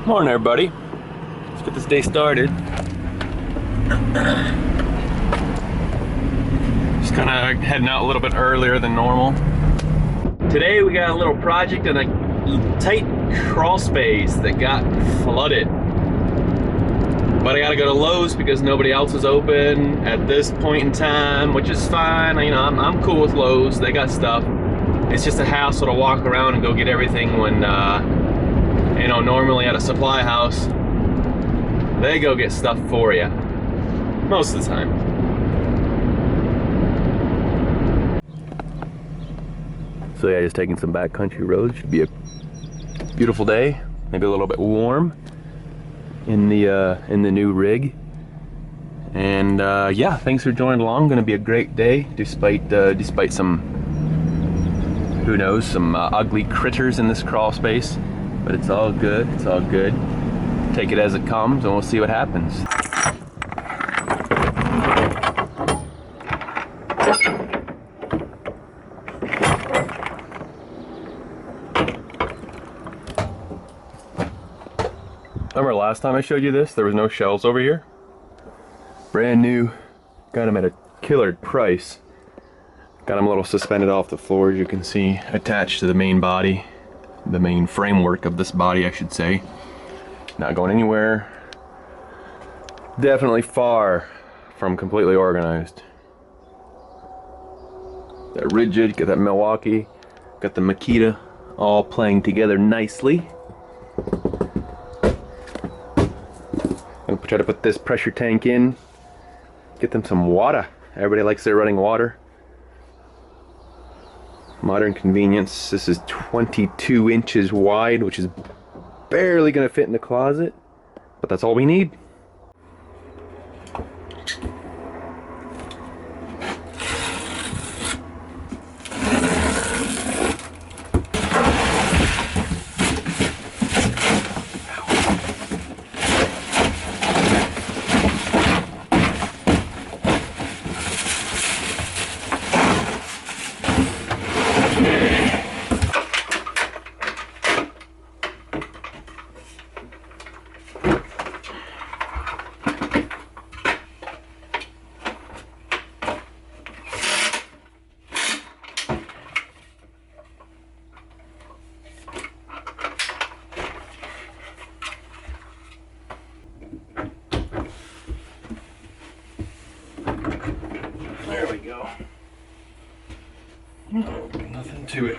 Morning, everybody. Let's get this day started. Just kind of heading out a little bit earlier than normal. Today we got a little project in a tight crawl space that got flooded. But I gotta go to Lowe's because nobody else is open at this point in time, which is fine. You know, I'm cool with Lowe's. They got stuff. It's just a hassle to walk around and go get everything when, you know, normally at a supply house, they go get stuff for you. Most of the time. So yeah, just taking some backcountry roads. Should be a beautiful day. Maybe a little bit warm in the new rig. And yeah, thanks for joining along. Going to be a great day, despite some, who knows, some ugly critters in this crawl space. But it's all good. It's all good. Take it as it comes, and we'll see what happens. Remember last time I showed you this? There was no shelves over here. Brand new. Got them at a killer price. Got them a little suspended off the floor, as you can see, attached to the main body. The main framework of this body, I should say. Not going anywhere. Definitely far from completely organized. That rigid, got that Milwaukee, got the Makita, all playing together nicely. I'm gonna try to put this pressure tank in, get them some water. Everybody likes their running water. Modern convenience. This is 22 inches wide, which is barely gonna fit in the closet, but that's all we need. There we go. Nothing to it.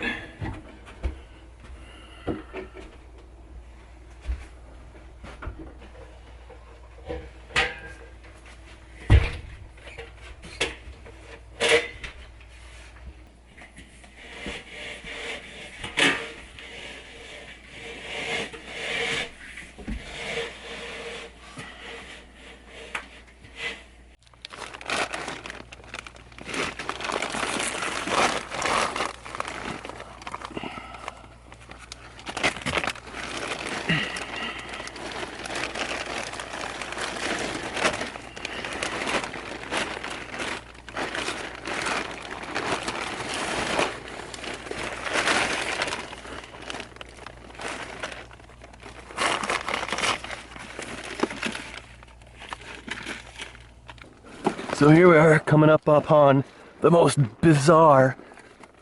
So here we are, coming up upon the most bizarre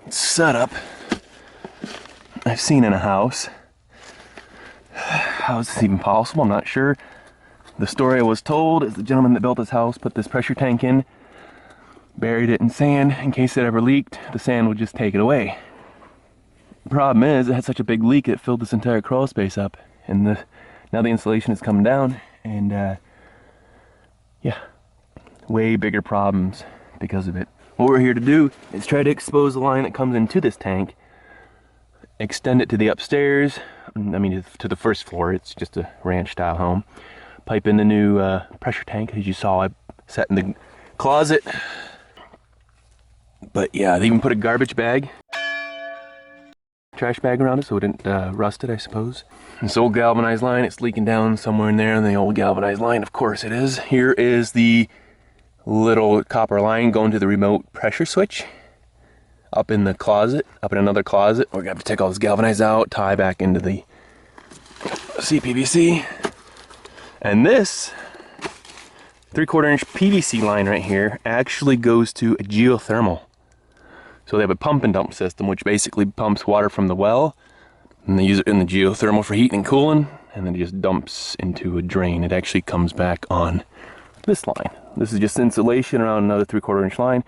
setup I've seen in a house. How is this even possible? I'm not sure. The story I was told is the gentleman that built this house put this pressure tank in, buried it in sand in case it ever leaked. The sand would just take it away. The problem is it had such a big leak it filled this entire crawl space up, and now the insulation is coming down, and yeah. Way bigger problems because of it. What we're here to do is try to expose the line that comes into this tank, extend it to the upstairs, I mean to the first floor. It's just a ranch style home. Pipe in the new pressure tank, as you saw I set in the closet. But yeah, they even put a garbage bag, trash bag around it so it didn't rust it, I suppose. This old galvanized line, it's leaking down somewhere in there, and the old galvanized line, of course it is. Here is the little copper line going to the remote pressure switch up in the closet, up in another closet. We're gonna have to take all this galvanized out, tie back into the CPVC. And this 3/4 inch PVC line right here actually goes to a geothermal. So they have a pump and dump system, which basically pumps water from the well, and they use it in the geothermal for heating and cooling, and then it just dumps into a drain. It actually comes back on this line. This is just insulation around another 3/4 inch line.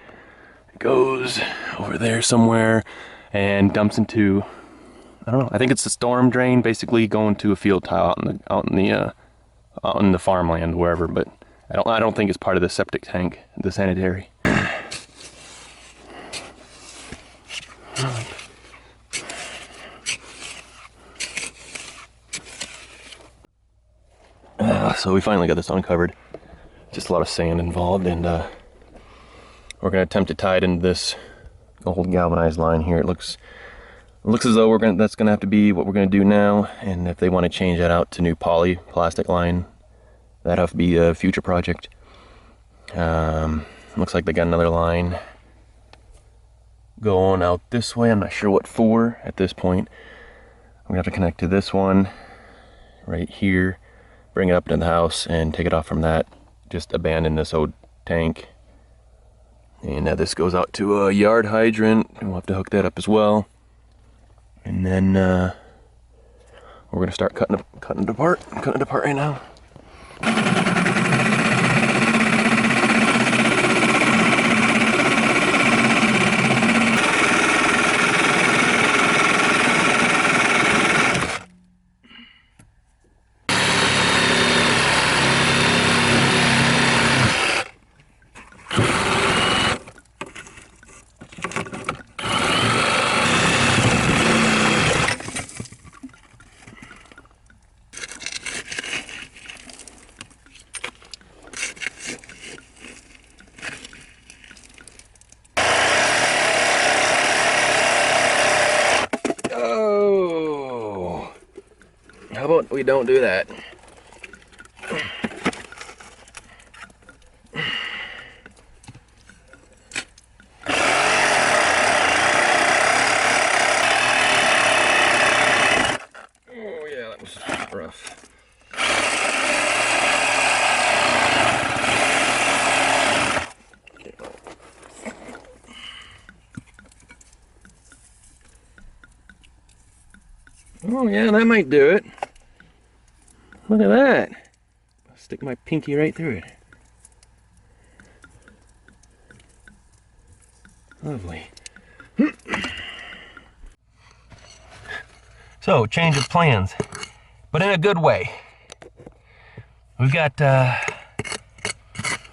It goes over there somewhere and dumps into, I don't know, I think it's a storm drain, basically going to a field tile out in the farmland, wherever, but I don't think it's part of the septic tank, the sanitary. So we finally got this uncovered. Just a lot of sand involved, and we're gonna attempt to tie it into this old galvanized line here. It looks as though that's gonna have to be what we're gonna do now. And if they want to change that out to new poly plastic line, that'll have to be a future project. Looks like they got another line going out this way. I'm not sure what for at this point. I'm gonna have to connect to this one right here, bring it up to the house and take it off from that. Just abandon this old tank. And now this goes out to a yard hydrant, and we'll have to hook that up as well. And then we're gonna start cutting it apart right now. How about we don't do that? Oh yeah, that was rough. Oh yeah, that might do it. Look at that. I'll stick my pinky right through it. Lovely. So, change of plans, but in a good way. We've got,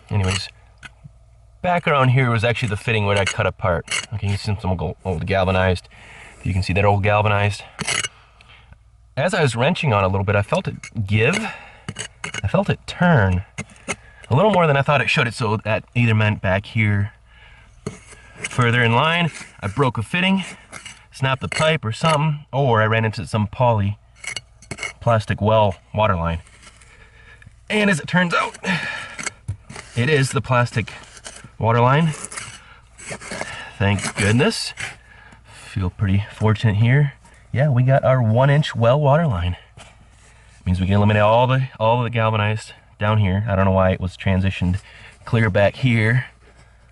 anyways, back around here was actually the fitting where I cut apart. Okay, you see some old galvanized. You can see that old galvanized. As I was wrenching on it a little bit, I felt it give. I felt it turn a little more than I thought it should. So that either meant back here further in line, I broke a fitting, snapped the pipe or something, or I ran into some poly plastic well water line. And as it turns out, it is the plastic water line. Thank goodness. Feel pretty fortunate here. Yeah, we got our 1-inch well water line. Means we can eliminate all the galvanized down here. I don't know why it was transitioned clear back here,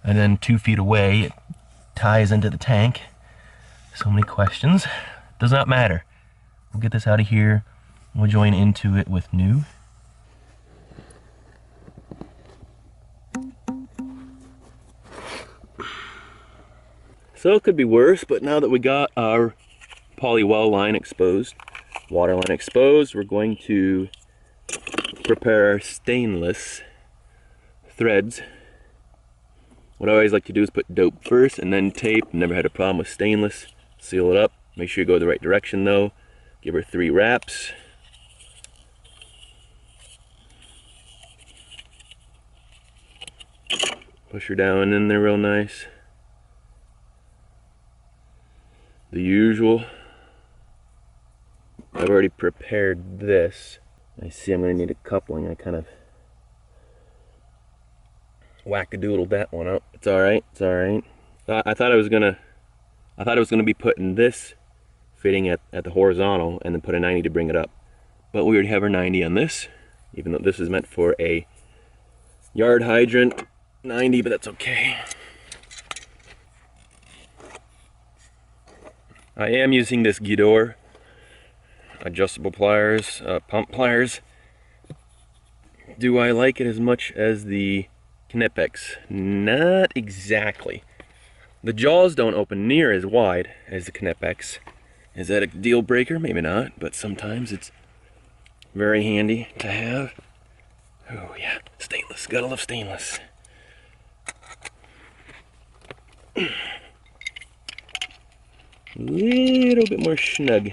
and then 2 feet away it ties into the tank. So many questions. Does not matter. We'll get this out of here. We'll join into it with new. So it could be worse, but now that we got our poly well line exposed, water line exposed, we're going to prepare our stainless threads. What I always like to do is put dope first and then tape. Never had a problem with stainless. Seal it up. Make sure you go the right direction though. Give her 3 wraps. Push her down in there real nice. The usual. I've already prepared this. I see I'm going to need a coupling. I kind of whack-a-doodled that one out. It's all right. It's all right. I thought I was gonna be putting this fitting at the horizontal and then put a 90 to bring it up. But we already have our 90 on this, even though this is meant for a yard hydrant 90, but that's okay. I am using this Guidor adjustable pliers, pump pliers. Do I like it as much as the Knipex? Not exactly. The jaws don't open near as wide as the Knipex. Is that a deal breaker? Maybe not, but sometimes it's very handy to have. Oh yeah, stainless, gotta love stainless. A little bit more snug.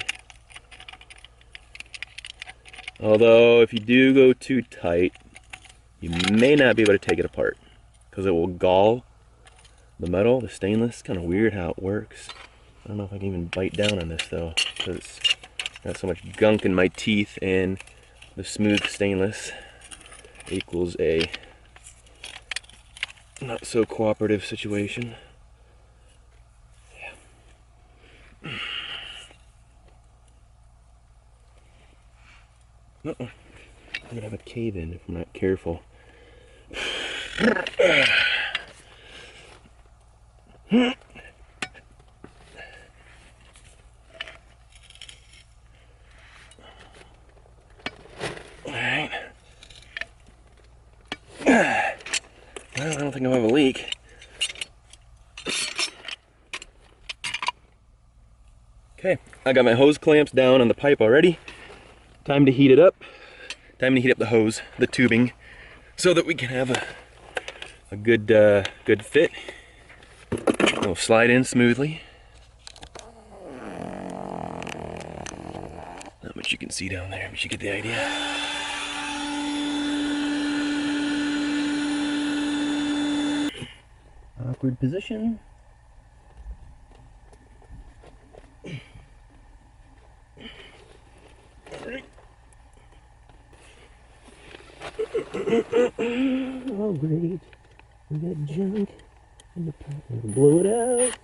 Although, if you do go too tight, you may not be able to take it apart because it will gall the metal, the stainless. It's kind of weird how it works. I don't know if I can even bite down on this though, because it's got so much gunk in my teeth, and the smooth stainless equals a not so cooperative situation. Uh-oh. I'm gonna have a cave in if I'm not careful. Alright. Well, I don't think I'll have a leak. Okay, I got my hose clamps down on the pipe already. Time to heat it up. Time to heat up the hose, the tubing, so that we can have a good good fit. It'll slide in smoothly. Not much you can see down there, but you get the idea. Awkward position. Oh great, we got junk in the pipe. We'll blow it out.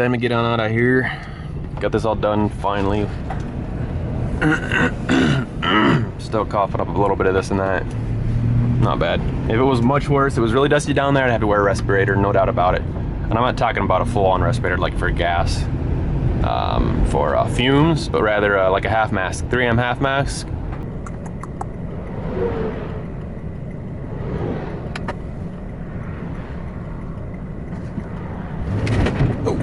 time to get on out of here. Got this all done finally. Still coughing up a little bit of this and that. Not bad. If it was much worse, it was really dusty down there, I'd have to wear a respirator, no doubt about it. And I'm not talking about a full-on respirator like for gas, for fumes, but rather like a half mask, 3M half mask. Oh.